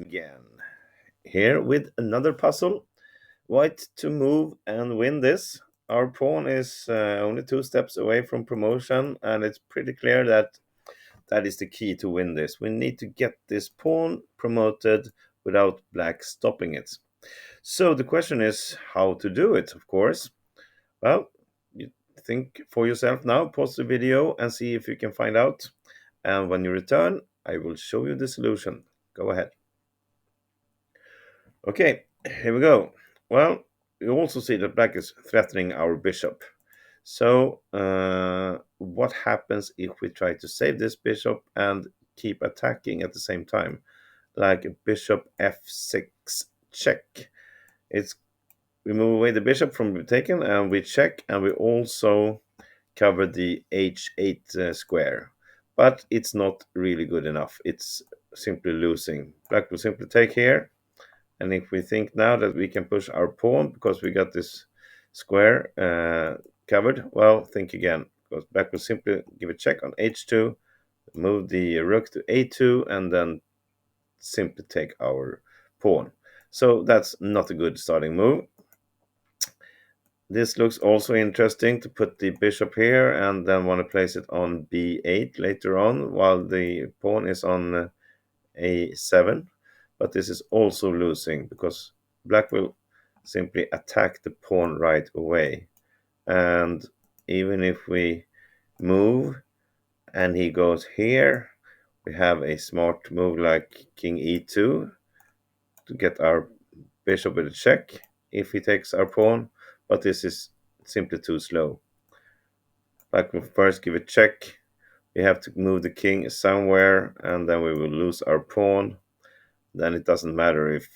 Again, here with another puzzle. White to move and win this. Our pawn is only 2 steps away from promotion, and it's pretty clear that that is the key to win this. We need to get this pawn promoted without black stopping it. So the question is how to do it, of course. Well, you think for yourself now, pause the video and see if you can find out. And when you return, I will show you the solution. Go ahead. Okay, here we go. Well, you also see that black is threatening our bishop. So, what happens if we try to save this bishop and keep attacking at the same time? Like bishop f6 check. It's we move away the bishop from being taken and we check, and we also cover the h8 square. But it's not really good enough. It's simply losing. Black will simply take here. And if we think now that we can push our pawn because we got this square covered, well, think again. Because black will simply give a check on h2, move the rook to a2, and then simply take our pawn. So that's not a good starting move. This looks also interesting to put the bishop here and then want to place it on b8 later on while the pawn is on a7. But this is also losing because black will simply attack the pawn right away. And even if we move and he goes here, we have a smart move like king e2 to get our bishop with a check if he takes our pawn, but this is simply too slow. Black will first give a check. We have to move the king somewhere, and then we will lose our pawn. Then it doesn't matter if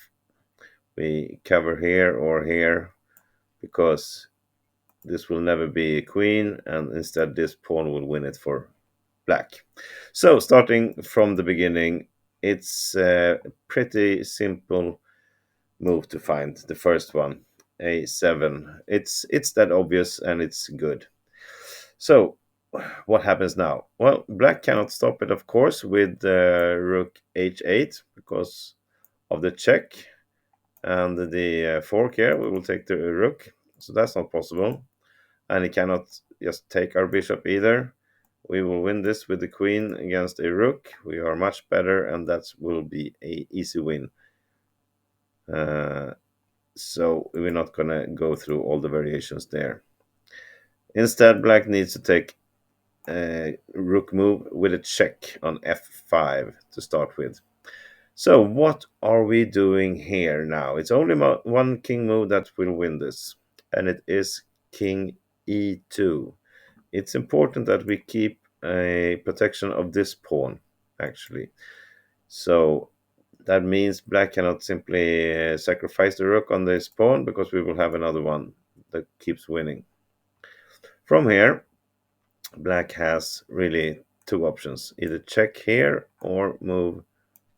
we cover here or here, because this will never be a queen, and instead this pawn will win it for black. So starting from the beginning, it's a pretty simple move to find the first one, a7. It's that obvious and it's good. So what happens now? Well, black cannot stop it, of course, with rook h8 because of the check and the fork here. We will take the rook, so that's not possible. And he cannot just take our bishop either. We will win this with the queen against a rook. We are much better, and that will be a easy win. So we're not gonna go through all the variations there. Instead, black needs to take a rook move with a check on f5 to start with. So what are we doing here now? It's only one king move that will win this, and it is king e2. It's important that we keep a protection of this pawn, actually. So that means black cannot simply sacrifice the rook on this pawn because we will have another one that keeps winning. From here, black has really two options, either check here or move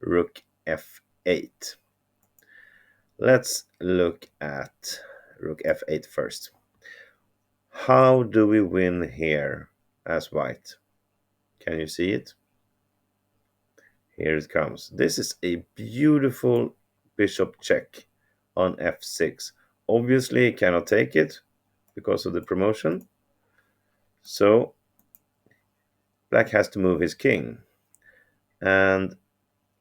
rook f8. Let's look at rook f8 first. How do we win here as white? Can you see it? Here it comes. This is a beautiful bishop check on f6. Obviously, he cannot take it because of the promotion. So black has to move his king. And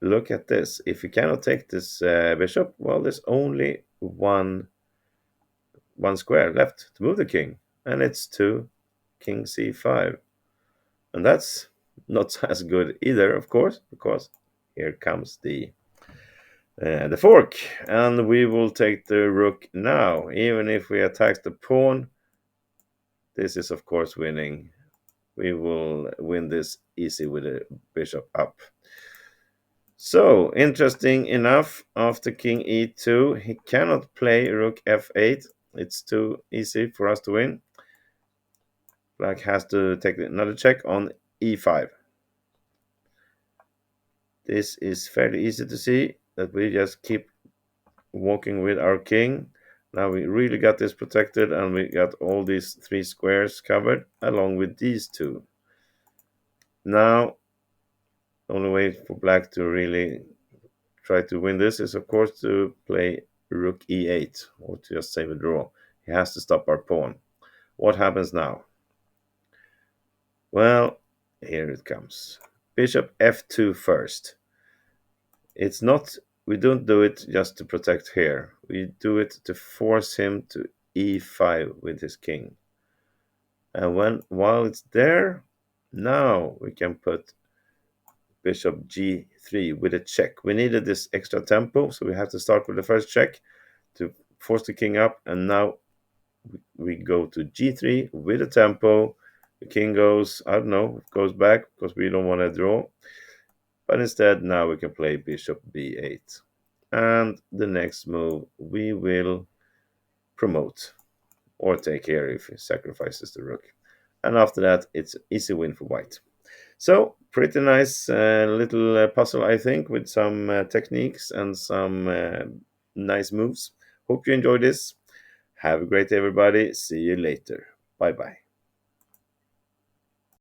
look at this. If he cannot take this bishop, well, there's only one square left to move the king. And it's to king c5. And that's not as good either, of course, because here comes the fork, and we will take the rook now. Even if we attack the pawn, this is of course winning. We will win this easy with the bishop up. So interesting enough, after king e2 he cannot play rook f8. It's too easy for us to win. Black has to take another check on e5. This is fairly easy to see that we just keep walking with our king. Now we really got this protected, and we got all these three squares covered along with these two. Now only way for black to really try to win this is, of course, to play rook e8 or to just save a draw. He has to stop our pawn. What happens now? Well, here it comes. Bishop f2 first. It's not, we don't do it just to protect here. We do it to force him to e5 with his king. And while it's there, now we can put bishop g3 with a check. We needed this extra tempo, so we have to start with the first check to force the king up, and now we go to g3 with a tempo. The king goes, I don't know, goes back because we don't want to draw. But instead, now we can play bishop b8. And the next move, we will promote or take here if he sacrifices the rook. And after that, it's easy win for white. So, pretty nice little puzzle, I think, with some techniques and some nice moves. Hope you enjoyed this. Have a great day, everybody. See you later. Bye bye.